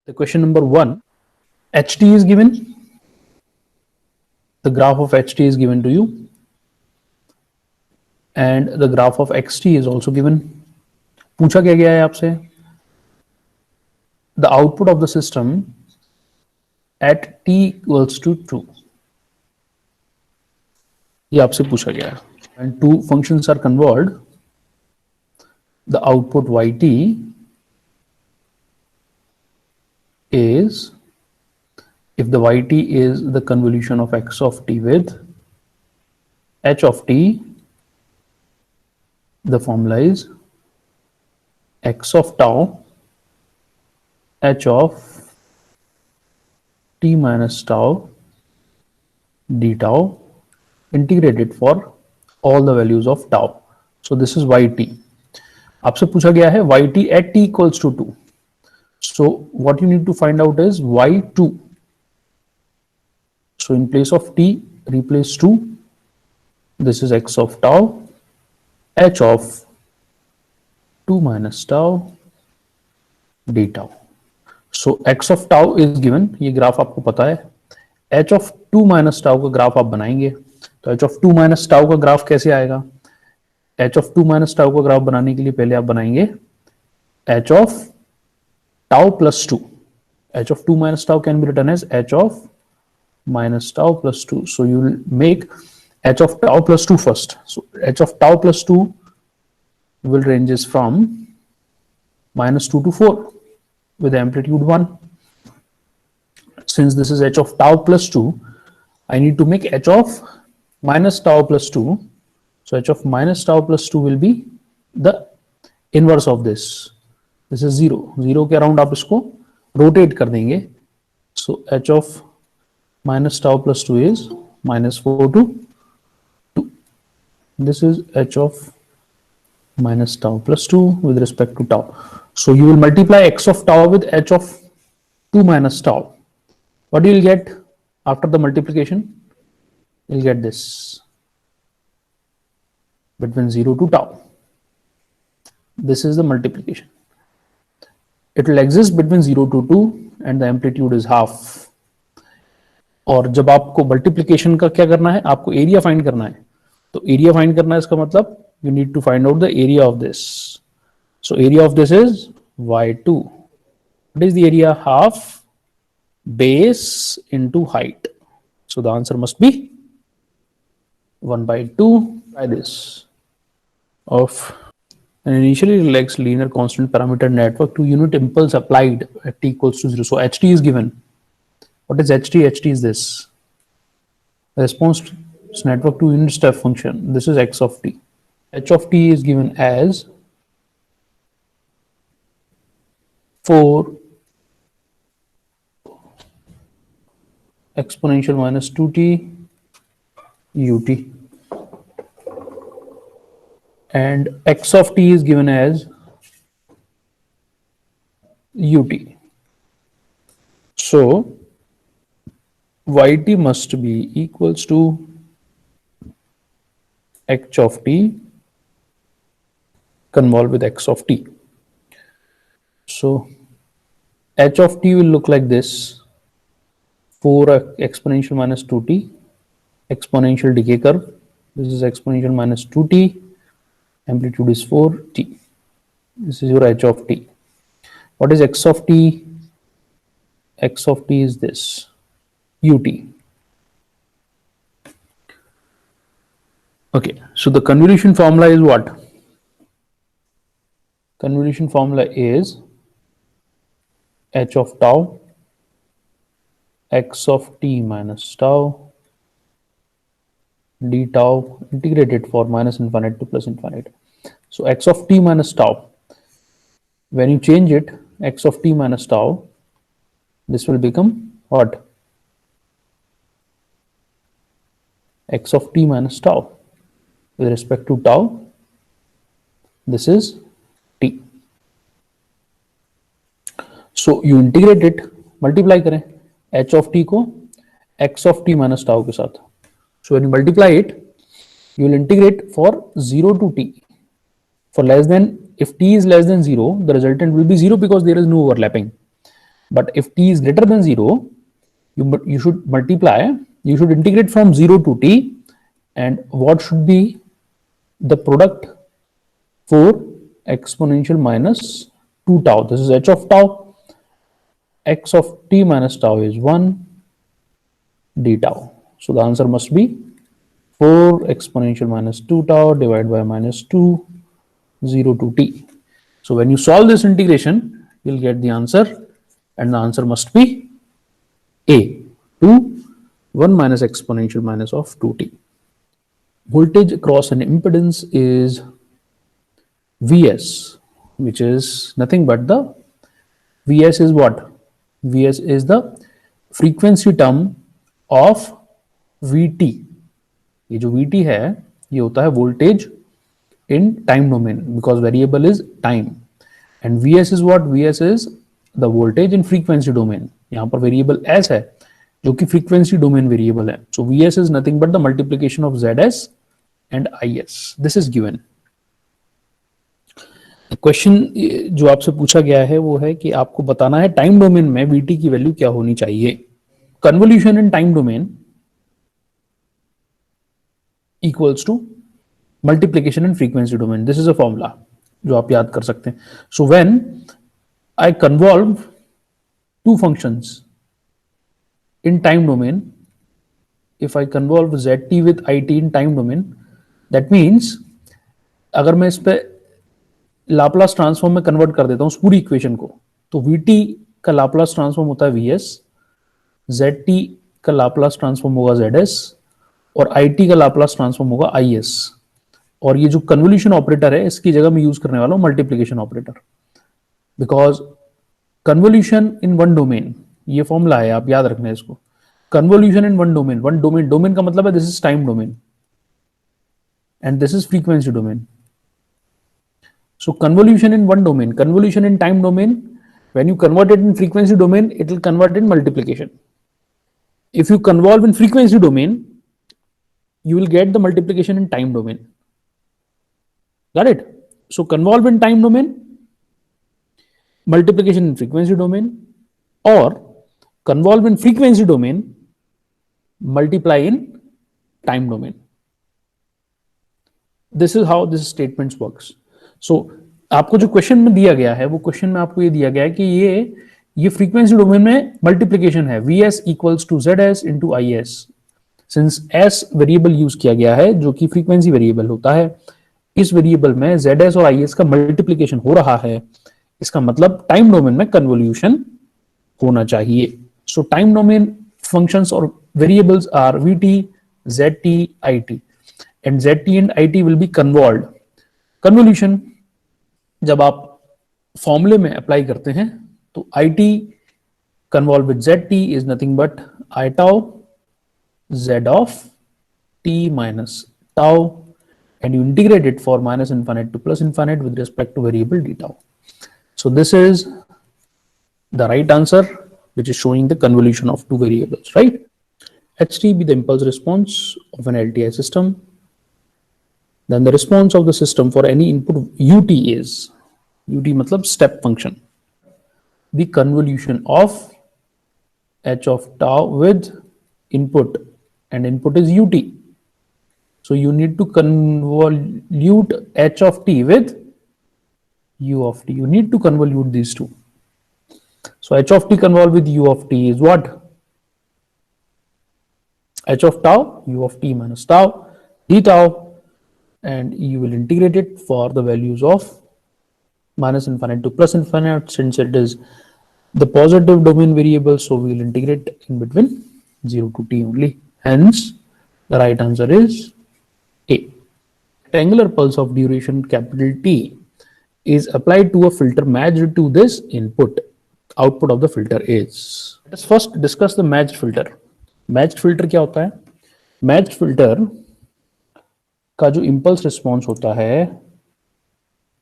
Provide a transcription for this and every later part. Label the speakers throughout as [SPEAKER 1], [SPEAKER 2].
[SPEAKER 1] The question number 1, ht is given. The graph of ht is given to you, and the graph of xt is also given. पूछा क्या गया है आपसे? The output of the system at t equals to 2. ये आपसे पूछा गया है. And two functions are convolved. The output yt is, if the yt is the convolution of x of t with h of t, the formula is x of tau h of t minus tau d tau integrated for all the values of tau. So this is yt. आपसे पूछा गया है yt at t equals to 2. So what you need to find out is y2. So in place of t, replace 2. This is x of tau h of 2 minus tau d tau. So x of tau is given. ये graph आपको पता है. h of 2 minus tau का graph आप बनाएंगे. तो h of 2 minus tau का graph कैसे आएगा? h of 2 minus tau का ग्राफ बनाने के लिए पहले आप बनाएंगे h of tau plus 2. h of 2 minus tau can be written as h of minus tau plus 2. So you will make h of tau plus 2 first. So h of tau plus 2 will ranges from minus 2 to 4 with amplitude 1. Since this is h of tau plus 2, I need to make h of minus tau plus 2. So h of minus tau plus 2 will be the inverse of this. This is 0. 0 के around आप इसको rotate कर देंगे. So h of minus tau plus 2 is minus 4 to 2. This is h of minus tau plus 2 with respect to tau. So you will multiply x of tau with h of 2 minus tau. What you will get after the multiplication? You will get this between 0 to tau. This is the multiplication. It will exist between 0 to 2 and the amplitude is half. और जब आपको multiplication का क्या करना है, आपको area find करना है. तो एरिया फाइंड करना है इसका मतलब you need to find out the area of this. So area of this is y2. What is the area? Half base into height. So the answer must be 1 by 2 by this of an initially relaxed linear constant parameter network to unit impulse applied at t equals to 0. So ht is given. What is ht? ht is this response network to unit step function. This is x of t. H of t is given as 4 exponential minus 2t ut, and x of t is given as ut. So yt must be equals to h of t convolved with x of t. So h of t will look like this: 4 exponential minus 2t, exponential decay curve. This is exponential minus 2t, amplitude is 4t. This is your h of t. What is x of t? X of t is this ut. Okay, so the convolution formula is what? Convolution formula is h of tau x of t minus tau d tau integrated for minus infinite to plus infinite. So x of t minus tau, when you change it, x of t minus tau, this will become what? X of t minus tau with respect to tau. This is t. So you integrate it, multiply करें h of t को x of t minus tau के साथ. So when you multiply it, you will integrate for 0 to t. For less than, if t is less than 0, the resultant will be 0 because there is no overlapping. But if t is greater than 0, you should multiply, you should integrate from 0 to t, and what should be the product for exponential minus 2 tau. This is h of tau. X of t minus tau is 1 d tau. So the answer must be 4 exponential minus 2 tau divided by minus 2, 0 to t. So when you solve this integration, you'll get the answer, and the answer must be A, 2, 1 minus exponential minus of 2t. Voltage across an impedance is Vs, which is nothing but the Vs is what? Vs is the frequency term of Vt. ये जो Vt है ये होता है voltage in time domain because variable is time, and Vs is what? Vs is the voltage in frequency domain. यहाँ पर variable s है जो कि frequency domain variable है. So Vs is nothing but the multiplication of Zs and Is. This is given. Question जो आपसे पूछा गया है वो है कि आपको बताना है टाइम डोमेन में Vt की वैल्यू क्या होनी चाहिए. Convolution in time domain equals to multiplication in frequency domain. This is a formula जो आप याद कर सकते हैं. So when I convolve two functions in time domain, if I convolve zt with it in time domain, that means अगर मैं इस पे लाप्लास ट्रांसफॉर्म में कन्वर्ट कर देता हूं उस पूरी इक्वेशन को, तो vt का लाप्लास ट्रांसफॉर्म होता है vs, zt का लाप्लास ट्रांसफॉर्म होगा zs, और it का लाप्लास ट्रांसफॉर्म होगा is. और ये जो कन्वोल्यूशन ऑपरेटर है इसकी जगह मैं यूज करने वाला हूं multiplication operator, because convolution in one domain, ये फॉर्मूला है आप याद रखना है इसको. Convolution in one domain, domain का मतलब है this is time domain and this is frequency domain. So convolution in one domain, convolution in time domain, when you convert it in frequency domain it will convert in multiplication. If you convolve in frequency domain you will get the multiplication in time domain. Got it? So convolve in time domain, multiplication in frequency domain, or convolve in frequency domain, multiply in time domain. This is how this statement works. So आपको जो question में दिया गया है वो question में आपको ये दिया गया है कि ये फ्रीक्वेंसी डोमेन में मल्टीप्लीकेशन है Vs equals to Zs into Is. Since S variable use किया गया है जो कि फ्रीक्वेंसी वेरिएबल होता है, इस वेरिएबल में Zs और Is का मल्टीप्लीकेशन हो रहा है, इसका मतलब टाइम डोमेन में कन्वोल्यूशन होना चाहिए. सो टाइम डोमेन फंक्शंस और variables are Vt, Zt, It, and Zt and It will be convolved. Convolution जब आप फॉर्मूले में अप्लाई करते हैं तो It convolve with Zt is nothing but I tau z of t minus tau, and you integrate it for minus infinite to plus infinite with respect to variable d tau. So this is the right answer, which is showing the convolution of two variables, right? ht be the impulse response of an LTI system. Then the response of the system for any input ut is, ut matlab step function, the convolution of h of tau with input, and input is ut. So you need to convolute h of t with u of t. You need to convolute these two. So h of t convolved with u of t is what? H of tau, u of t minus tau, d tau, and you will integrate it for the values of minus infinite to plus infinite. Since it is the positive domain variable, so we will integrate in between 0 to t only. Hence, the right answer is A. Rectangular pulse of duration capital T is applied to a filter matched to this input. Output of the filter is. Let us first discuss the matched filter. Matched filter क्या होता है? Matched filter का जो impulse response होता है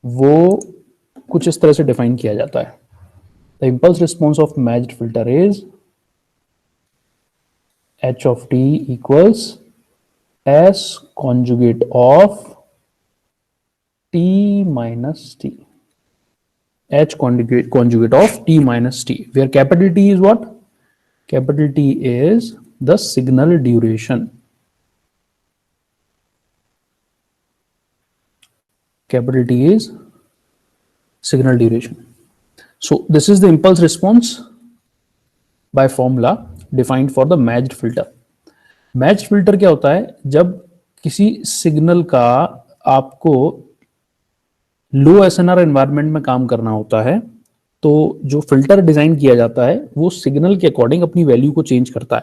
[SPEAKER 1] वो कुछ इस तरह से define किया जाता है. The impulse response of matched filter is h of t equals s conjugate of t minus t. H conjugate of t minus t, where capital T is what? Capital T is the signal duration. Capital T is signal duration. So this is the impulse response by formula defined for the matched filter. Matched filter क्या होता है? जब किसी signal का आपको लो SNR environment में काम करना होता है, तो जो फिल्टर डिजाइन किया जाता है वो सिग्नल के अकॉर्डिंग अपनी वैल्यू को चेंज करता है.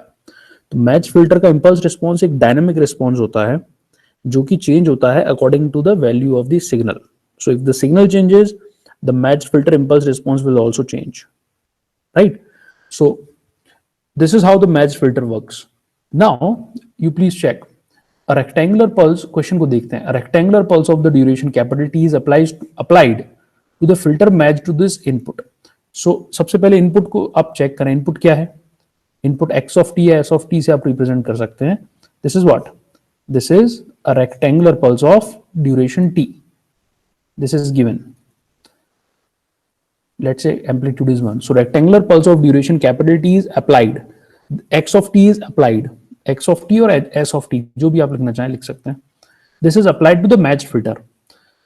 [SPEAKER 1] तो मैच फिल्टर का इंपल्स रिस्पॉन्स एक डायनामिक रिस्पॉन्स होता है जो कि चेंज होता है according to the value of the signal. So if the signal changes, the match filter impulse response will also change, right? So this is how the match filter works. Now you please check a rectangular pulse. Question को देखते हैं. A rectangular pulse of the duration capital T is applied to the filter matched to this input. So सबसे पहले input को आप check करें. Input क्या है? इनपुट x of t या s of t से आप रिप्रेजेंट कर सकते हैं. This is what? This is a rectangular pulse of duration t. This is given. Let's say amplitude is 1. So rectangular pulse of duration capital T is applied. X of t is applied. X of t और S of t जो भी आप लिखना चाहें लिख सकते हैं. This is applied to the match filter.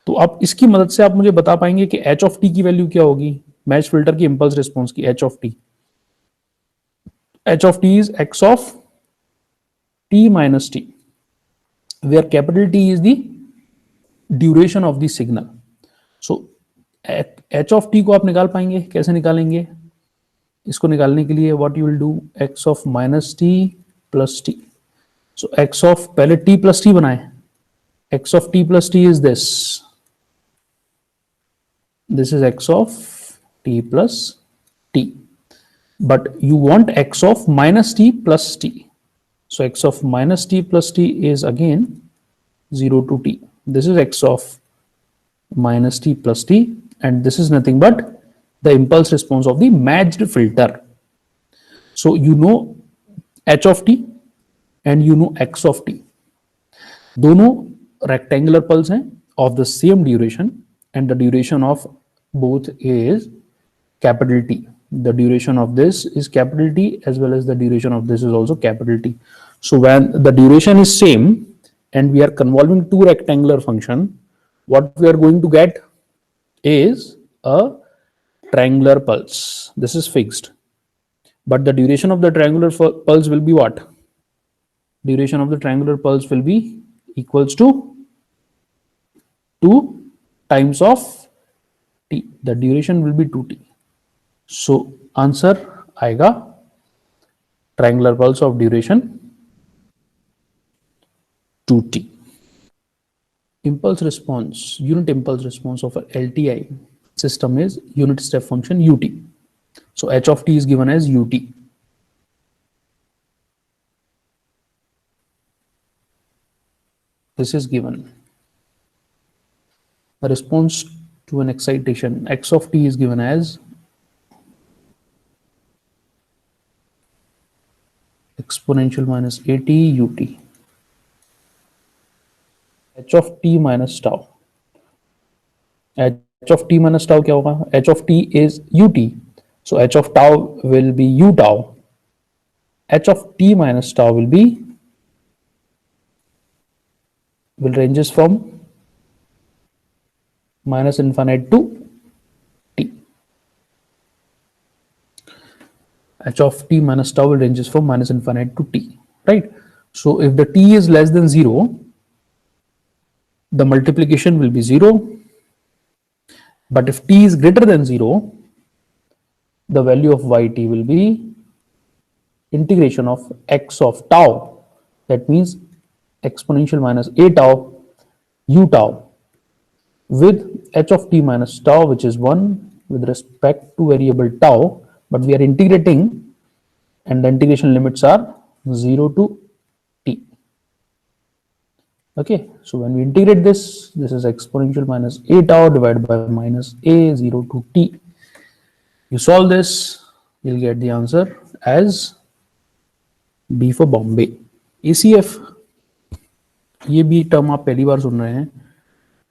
[SPEAKER 1] तो आप इसकी मदद से आप मुझे बता पाएंगे कि H of t की वैल्यू क्या होगी मैच फिल्टर की इंपल्स रिस्पॉन्स की. H of t, H of t is X of t minus t, where capital T is the duration of the signal. So H of t को आप निकाल पाएंगे. कैसे निकालेंगे? इसको निकालने के लिए what you will do, X of minus t plus t. So x of, पहले t plus t बनाए. X of t plus t is this. This is x of t plus t. But you want x of minus t plus t. So x of minus t plus t is again 0 to t. This is x of minus t plus t, and this is nothing but the impulse response of the matched filter. So you know H of t and you know X of t. दोनों rectangular pulse हैं of the same duration, and the duration of both is capital T. The duration of this is capital T as well as the duration of this is also capital T. So when the duration is same and we are convolving two rectangular function, what we are going to get is a triangular pulse. This is fixed. But the duration of the triangular pulse will be what? Duration of the triangular pulse will be equals to 2 times of t. The duration will be 2t. So answer आएगा triangular pulse of duration 2t. Impulse response, unit impulse response of a LTI system is unit step function ut. So h of t is given as ut. This is given. A response to an excitation, x of t is given as exponential minus at ut. h of t minus tau. h of t minus tau क्या होगा? h of t is ut. So h of tau will be u tau. H of t minus tau will ranges from minus infinite to t. H of t minus tau will ranges from minus infinite to t, right? So if the t is less than 0, the multiplication will be 0. But if t is greater than 0, the value of yt will be integration of x of tau. That means exponential minus a tau u tau with h of t minus tau, which is 1 with respect to variable tau, but we are integrating and the integration limits are 0 to t. Okay, so when we integrate this, this is exponential minus a tau divided by minus a 0 to t. You solve this, you'll get the answer as B for Bombay. ACF, ये भी term आप पहली बार सुन रहे हैं.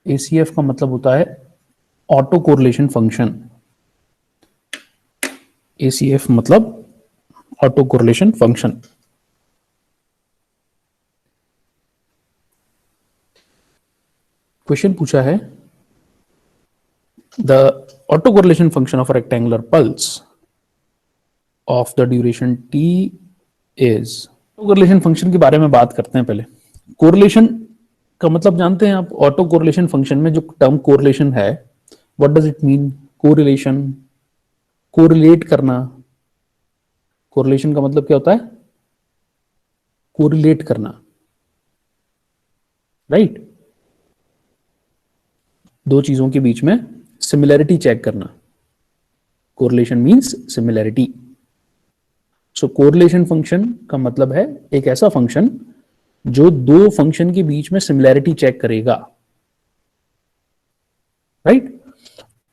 [SPEAKER 1] ACF का मतलब होता है ऑटो कोरिलेशन फंक्शन. ACF मतलब ऑटो कोरिलेशन फंक्शन। क्वेश्चन पूछा है the auto correlation function of rectangular pulse of the duration t is. Correlation function के बारे में बात करते हैं पहले। कोरिलेशन का मतलब जानते हैं आप? ऑटो कोरिलेशन फंक्शन में जो टर्म कोरिलेशन है, what does it mean? Correlation, correlate करना। कोरिलेशन का मतलब क्या होता है? कोरिलेट करना, राइट? दो चीजों के बीच में सिमिलैरिटी चेक करना। Correlation means similarity. So correlation function का मतलब है एक ऐसा फंक्शन जो दो फंक्शन के बीच में सिमिलैरिटी चेक करेगा, राइट?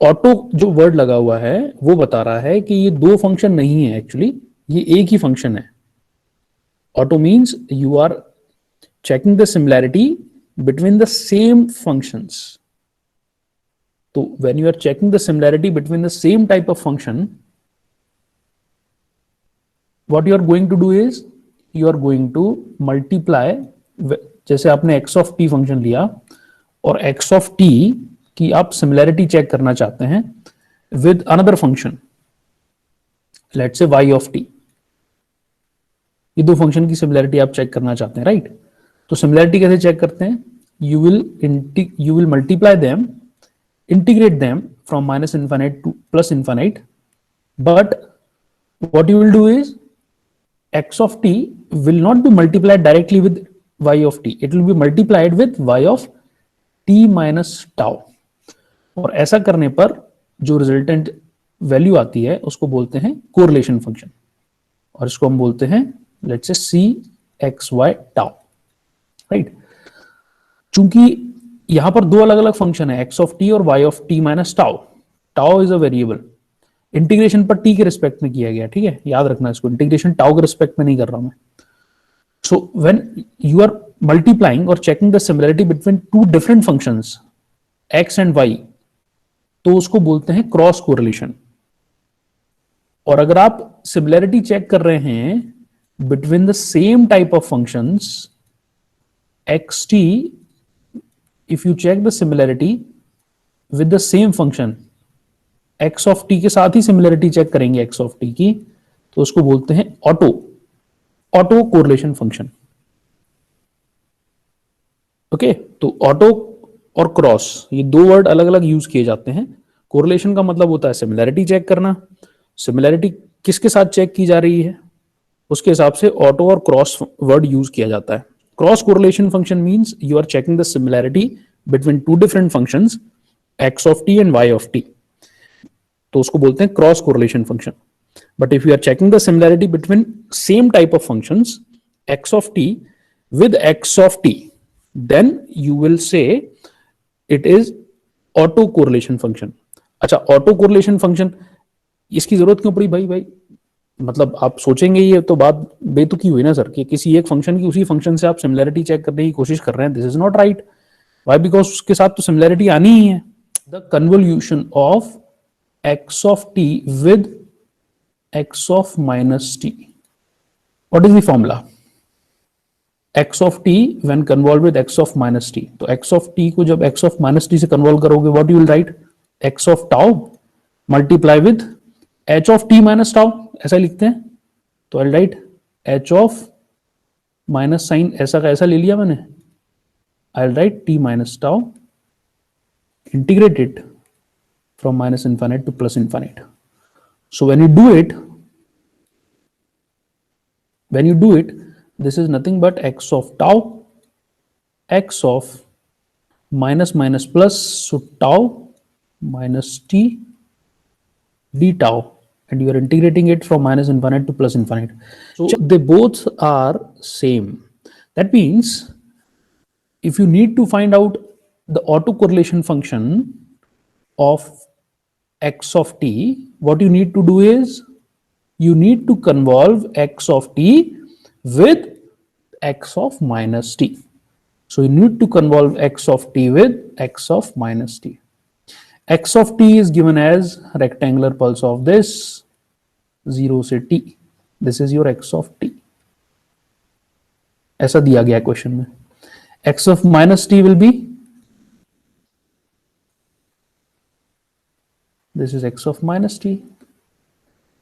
[SPEAKER 1] ऑटो जो वर्ड लगा हुआ है वो बता रहा है कि ये दो फंक्शन नहीं है, एक्चुअली ये एक ही फंक्शन है। Auto means you are checking the similarity between the same functions. So when you are checking the similarity between the same type of function, what you are going to do is you are going to multiply, जैसे आपने x of t function लिया और x of t की आप similarity check करना चाहते हैं with another function, let's say y of t। ये दो फंक्शन की सिमिलैरिटी आप चेक करना चाहते हैं, राइट? तो सिमिलैरिटी कैसे चेक करते हैं? You will multiply them, integrate them from minus infinite to plus infinite, but what you will do is x of t will not be multiplied directly with y of t, it will be multiplied with y of t minus tau। और ऐसा करने पर जो resultant value आती है उसको बोलते हैं कोरिलेशन फंक्शन, और इसको हम बोलते हैं let's say c x y tau, right? चूंकि यहां पर दो अलग अलग फंक्शन है, एक्स ऑफ टी और y of t minus tau. Tau is a variable, integration पर टी के रिस्पेक्ट में किया गया, ठीक है? याद रखना इसको, इंटीग्रेशन टाउ के रिस्पेक्ट में नहीं कर रहा हूं मैं। So when you are multiplying और checking the similarity between two different functions x and y, तो उसको बोलते हैं क्रॉस कोरिलेशन। और अगर आप सिमिलरिटी चेक कर रहे हैं between the same type of functions xt, if you check the similarity with the same function x of t के साथ ही सिमिलरिटी चेक करेंगे x of t की, तो उसको बोलते हैं ऑटो कोरिलेशन फंक्शन। ओके, तो ऑटो और क्रॉस ये दो वर्ड अलग अलग यूज किए जाते हैं। कोरिलेशन का मतलब होता है सिमिलरिटी चेक करना। सिमिलरिटी किसके साथ चेक की जा रही है उसके हिसाब से ऑटो और क्रॉस वर्ड यूज किया जाता है। Cross correlation function means you are checking the similarity between two different functions x of t and y of t, तो उसको बोलते हैं cross correlation function. But if you are checking the similarity between same type of functions x of t with x of t, then you will say it is auto correlation function. अच्छा, auto correlation function इसकी जरूरत क्यों पड़ी भाई? मतलब आप सोचेंगे ये तो बात बेतुकी हुई ना सर, कि किसी एक फंक्शन की उसी फंक्शन से आप सिमिलरिटी चेक करने की कोशिश कर रहे हैं। This is not right. Why? Because उसके साथ तो सिमिलरिटी आनी ही है। The convolution of x of t with x of minus t, what is the formula? x of t when convolved with x of minus t, तो x of t को जब x of minus t से convolve करोगे, what you will write? x of tau multiply with h of t minus tau, ऐसा लिखते हैं। तो I write h of minus sine ऐसा का ऐसा ले लिया मैंने, I write t minus tau integrated from minus infinite to plus infinite. So when you do it, this is nothing but x of tau, x of minus minus plus, so tau minus t d tau, and you are integrating it from minus infinite to plus infinite. So they both are same. That means if you need to find out the autocorrelation function of x of t, what you need to do is you need to convolve x of t with x of minus t. So you need to convolve x of t with x of minus t. X of t is given as rectangular pulse of this 0 से t, this is your x of t। ऐसा दिया गया question में। x of minus t will be, this is x of minus t,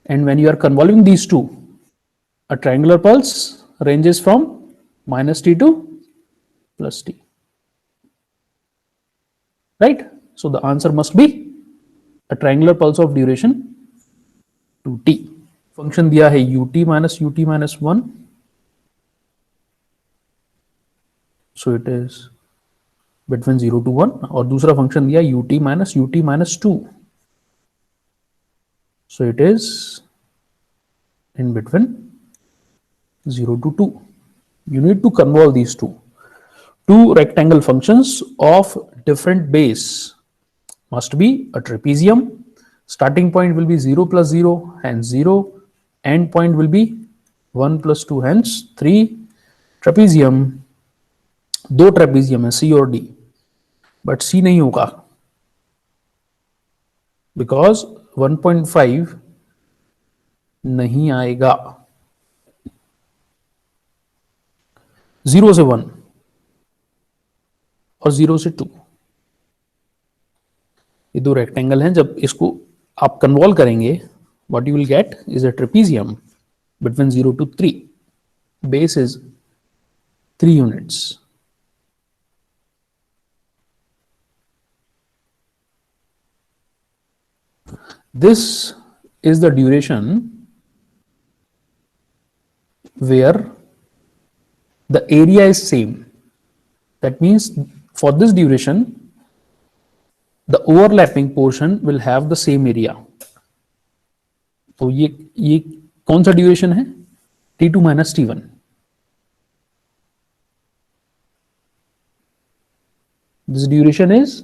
[SPEAKER 1] and when you are convolving these two, a triangular pulse ranges from minus t to plus t, right? So the answer must be a triangular pulse of duration 2t। Function दिया है ut minus ut minus 1, so it is between 0 to 1, और दूसरा function दिया ut minus 2, so it is in between 0 to 2। You need to convolve these two rectangle functions of different base must be a trapezium. Starting point will be 0 plus 0, hence 0. End point will be 1 plus 2, hence 3। trapezium, दो trapezium है C और D, but C नहीं होगा because 1.5 नहीं आएगा। 0 से 1 और 0 से 2, ये दो रेक्टेंगल हैं। जब इसको आप कन्वॉल्व करेंगे, what you will get is a trapezium between 0 to 3, base is 3 units। This is the duration where the area is same, that means for this duration the overlapping portion will have the same area। तो ये कौन सा duration है? t2 minus t1। This duration is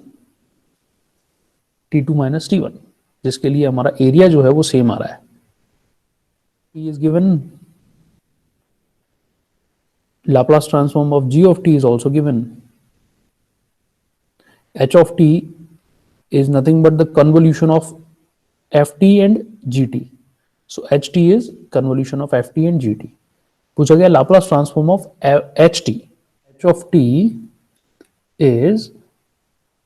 [SPEAKER 1] t2 minus t1, जिसके लिए हमारा area जो है वो सेम आ रहा है। t is given, Laplace transform of g of t is also given। h of t is nothing but the convolution of ft and gt, so ht is convolution of ft and gt। पूछा गया Laplace transform of ht, h of t is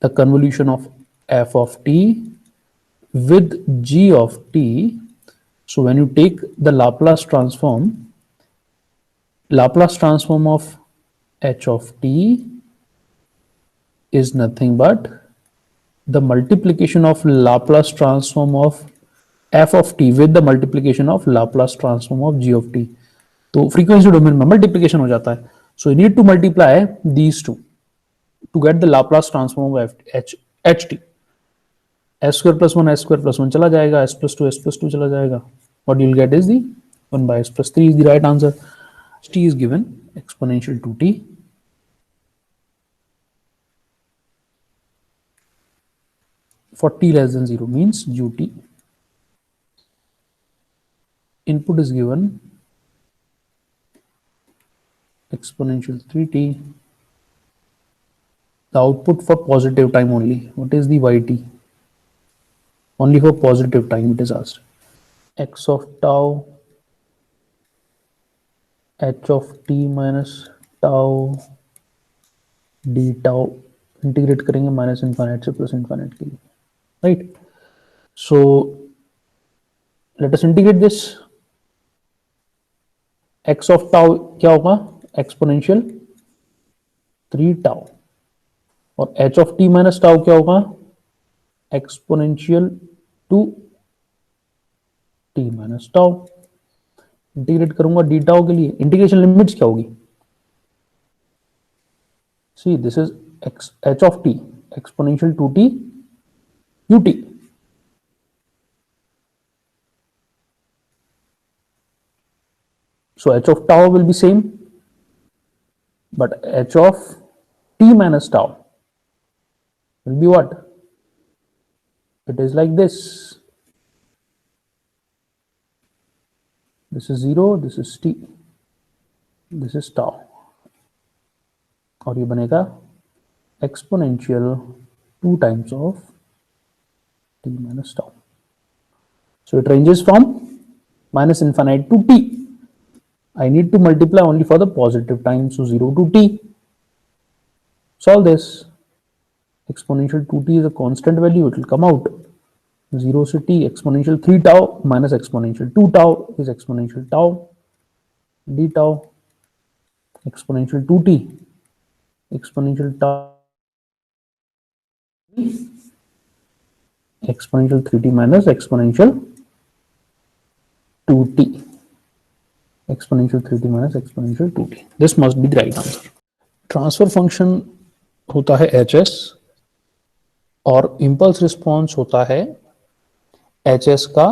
[SPEAKER 1] the convolution of f of t with g of t। So when you take the Laplace transform of h of t is nothing but the multiplication of Laplace transform of f of t with the multiplication of Laplace transform of g of t। तो frequency domain में multiplication हो जाता है। So you need to multiply these two to get the Laplace transform of ht। s square plus 1 s square plus 1 चला जाएगा, s plus 2 चला जाएगा। what you'll get is the 1 by s plus 3 is the right answer। t is given exponential 2t, for t less than 0 means ut। input is given exponential 3t, the output for positive time only, what is the yt? Only for positive time it is asked। x of tau h of t minus tau d tau, integrate करेंगे minus infinite से plus infinite के लिए, right. So let us integrate this. x of tau क्या होगा? Exponential 3 tau, और h of t minus tau क्या होगा? Exponential 2 t minus tau. Integrate करूंगा डी टाउ के लिए, इंटीग्रेशन लिमिट्स क्या होगी? See this is h of t exponential 2t ut। so h of tau will be same, but h of t minus tau will be what? It is like this, this is 0, this is t, this is tau, और ये बनेगा exponential 2 times of t minus tau। So it ranges from minus infinite to t. I need to multiply only for the positive time, so 0 to t. Solve this. Exponential 2t is a constant value, it will come out 0 to t. Exponential 3 tau minus exponential 2 tau is exponential tau d tau. Exponential 2t, exponential tau, exponential 3t minus exponential 2t. Exponential 3t minus exponential 2t. This must be the right answer. Transfer function होता है hs और impulse response होता है hs का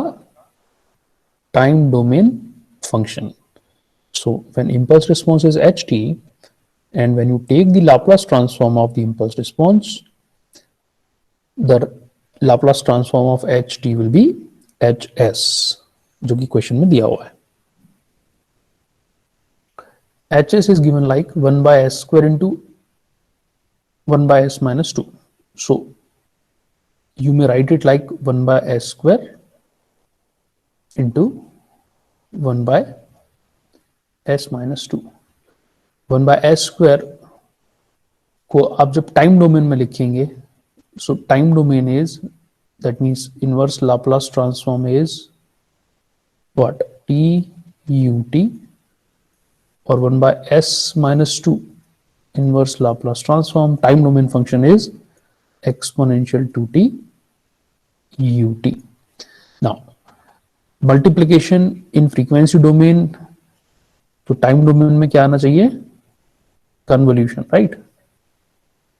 [SPEAKER 1] time domain function. So when impulse response is ht and when you take the Laplace transform of the impulse response, the Laplace transform of ht will be hs, जो कि question में दिया हुआ है. hs is given like 1 by s square into 1 by s minus 2. So you may write it like 1 by s square into 1 by s minus 2. 1 by s square को आप जब time domain में लिखेंगे, so time domain is, that means inverse Laplace transform is what, t ut, or 1 by s minus 2 inverse Laplace transform, time domain function is exponential 2t ut. Now multiplication in frequency domain, तो time domain में क्या आना चाहिए, convolution, right?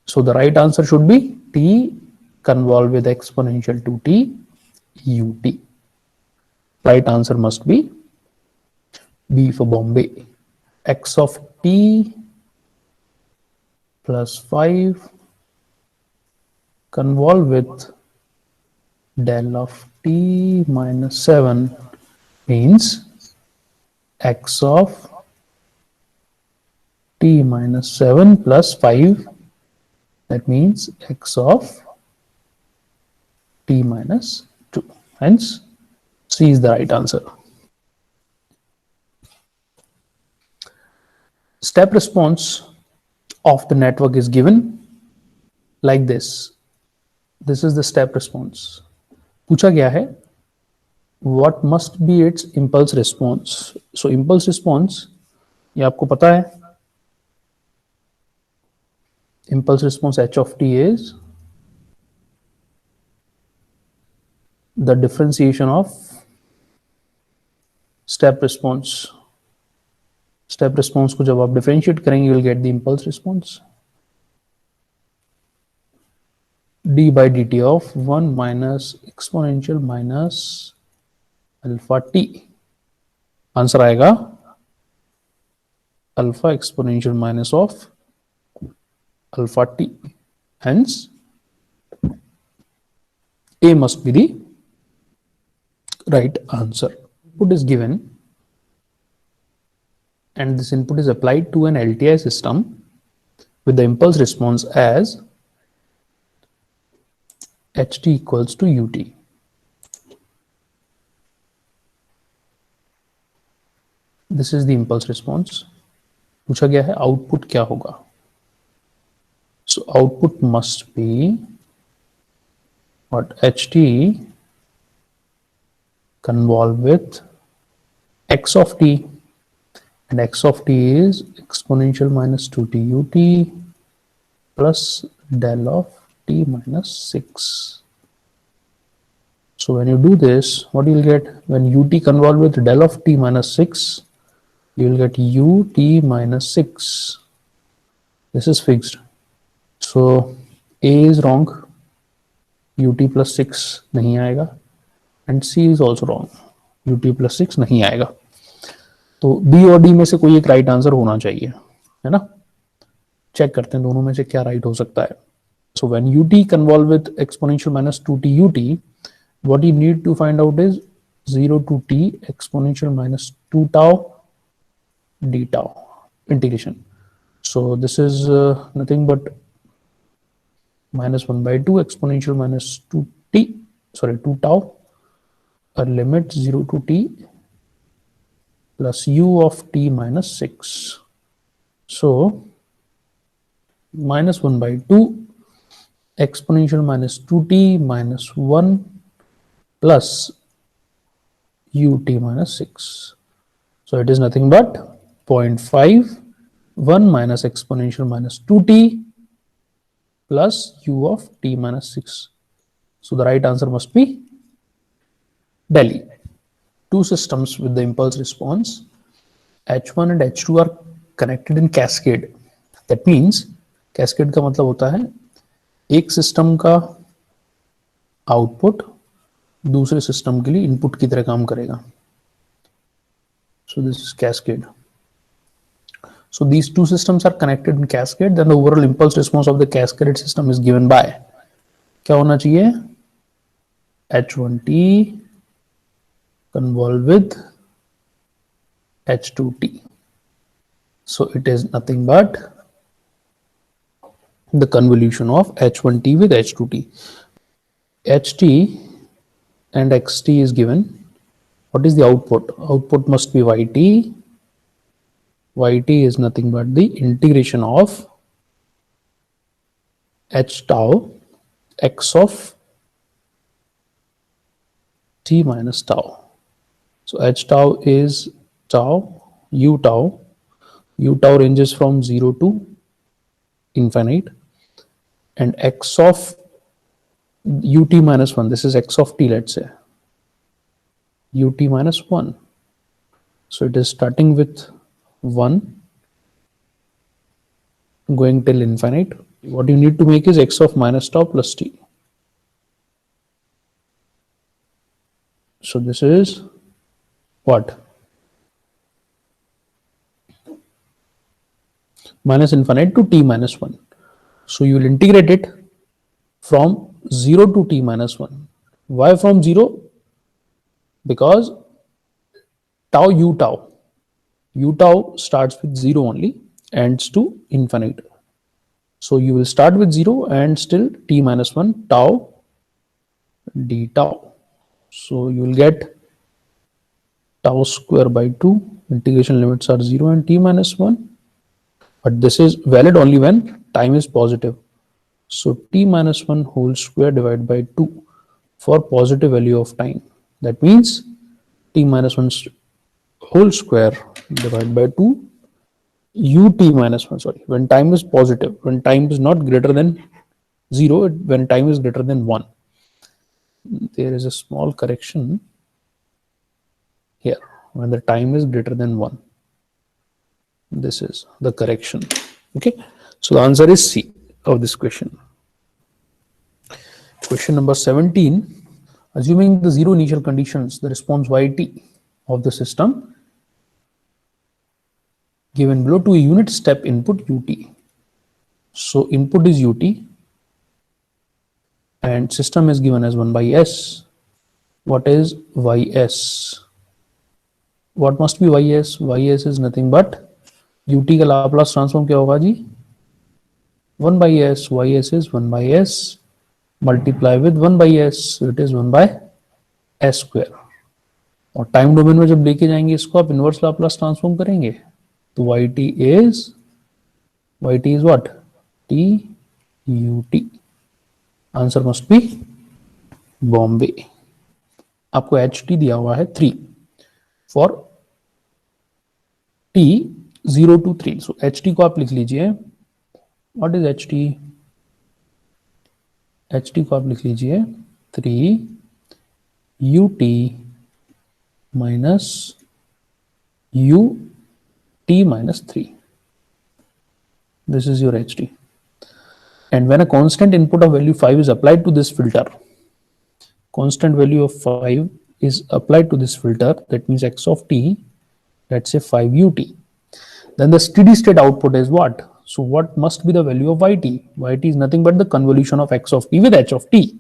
[SPEAKER 1] So the right answer should be t convolve with exponential 2t ut. Right answer must be B for Bombay. X of t plus 5 convolve with del of t minus 7 means x of t minus 7 plus 5, that means x of t minus 2. Hence C is the right answer. Step response of the network is given like this. This is the step response. पूछा गया है what must be its impulse response. So impulse response, ये आपको पता है, impulse response h of t is the differentiation of step response. Step response को जब आप differentiate करेंगे, you will get the impulse response. d by dt of 1 minus exponential minus alpha t. Answer आएगा alpha exponential minus of alpha t. Hence A must be the right answer. Input is given and this input is applied to an LTI system with the impulse response as ht equals to ut. This is the impulse response. पूछा गया है output क्या होगा. So output must be what, ht convolve with x of t, and x of t is exponential minus 2t ut plus del of t minus 6. So when you do this, what you will get, when ut convolve with del of t minus 6, you will get ut minus 6. This is fixed. So A is wrong, ut plus 6 नहीं आएगा, and C is also wrong, ut plus 6 नहीं आएगा. तो B और D में से कोई एक राइट आंसर होना चाहिए, है ना. चेक करते हैं दोनों में से क्या राइट हो सकता है. So when ut convolve with exponential minus 2t ut, what you need to find out is 0 to t exponential minus 2 tau d tau integration. So this is nothing but minus 1 by 2 exponential minus 2 tau, a limit 0 to t plus u of t minus 6. So minus 1 by 2 exponential minus 2t minus 1 plus ut minus 6. So it is nothing but 0.5 1 minus exponential minus 2t plus u of t minus 6. So the right answer must be Delhi. Two systems with the impulse response H1 and H2 are connected in cascade. That means cascade का मतलब होता है एक system का output दूसरे system के लिए input की तरह काम करेगा. So this is cascade. So these two systems are connected in cascade. Then the overall impulse response of the cascaded system is given by क्या होना चाहिए? H1t convolve with H2t. So it is nothing but the convolution of H1t with H2t. Ht and xt is given. What is the output? Output must be yt. Yt is nothing but the integration of h tau x of t minus tau. So h tau is tau, u tau. U tau ranges from 0 to infinite, and x of ut minus 1, this is x of t, let's say ut minus 1. So it is starting with 1 going till infinite. What you need to make is x of minus tau plus t. So this is what? Minus infinite to t minus 1. So you will integrate it from 0 to t minus 1. Why from 0? Because tau u tau starts with 0 only, ends to infinite. So you will start with 0 and still t minus 1 tau d tau. So you will get tau square by 2. Integration limits are 0 and t minus 1. But this is valid only when time is positive. So t minus 1 whole square divided by 2 for positive value of time. That means t minus 1 whole square divided by 2 ut minus 1, sorry, when time is positive, when time is not greater than 0, when time is greater than 1. There is a small correction here. When the time is greater than 1. This is the correction. Okay, so the answer is C of this question. Question number 17. Assuming the zero initial conditions, the response yt of the system given below to a unit step input ut. So input is ut and system is given as 1 by s. What is ys? What must be ys? Ys is nothing but ut का Laplace transform क्या होगा जी? 1 by s. ys is 1 by s multiply with 1 by s, so it is 1 by s square. और time domain में जब लेके जाएंगे इसको आप इनवर्स लाप्लास ट्रांसफॉर्म करेंगे तो yt is what? t ut. Answer must be Bombay. आपको ht दिया हुआ है 3 for t 0 to 3. So ht को आप लिख लीजिए. What is ht? ht को आप लिख लीजिए 3 ut minus ut minus 3. This is your ht. And when a constant input of value 5 is applied to this filter, constant value of 5 is applied to this filter, that means x of t, let's say 5 ut. Then the steady state output is what? So what must be the value of yt? Yt is nothing but the convolution of x of t with h of t.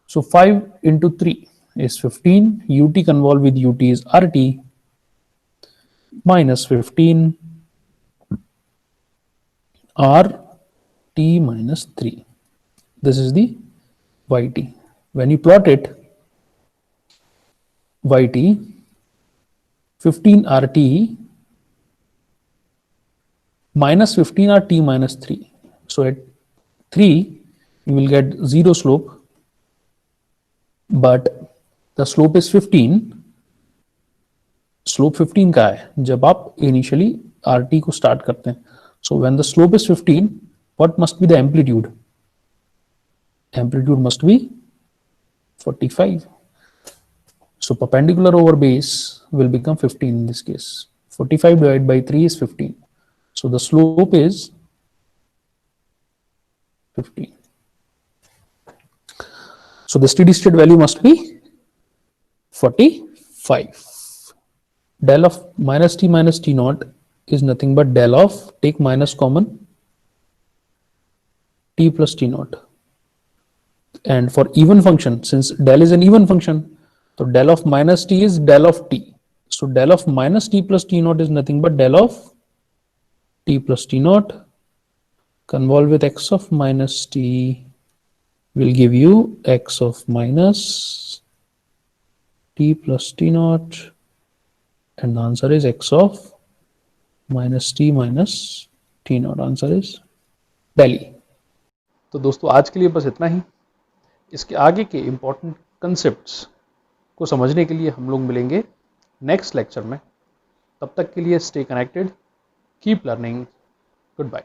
[SPEAKER 1] So 5 into 3 is 15. Ut convolve with ut is rt minus 15 rt minus 3. This is the yt. When you plot it, yt 15 RT minus 15 or t minus 3. So at 3, you will get 0 slope, but the slope is 15. Slope 15 का है जब आप initially RT को start करते हैं. So when the slope is 15, what must be the amplitude? Amplitude must be 45. So perpendicular over base will become 15 in this case. 45 divided by 3 is 15. So the slope is 15. So the steady state value must be 45. Del of minus t naught is nothing but del of, take minus common, t plus t naught. And for even function, since del is an even function, so del of minus t is del of t. So del of minus t plus t naught is nothing but del of t plus t naught. Convolve with x of minus t will give you x of minus t plus t naught, and the answer is x of minus t naught. Answer is Delhi. तो दोस्तों आज के लिए बस इतना ही. इसके आगे के इंपॉर्टेंट कंसेप्ट्स को समझने के लिए हम लोग मिलेंगे नेक्स्ट लेक्चर में. तब तक के लिए stay connected, keep learning, good bye.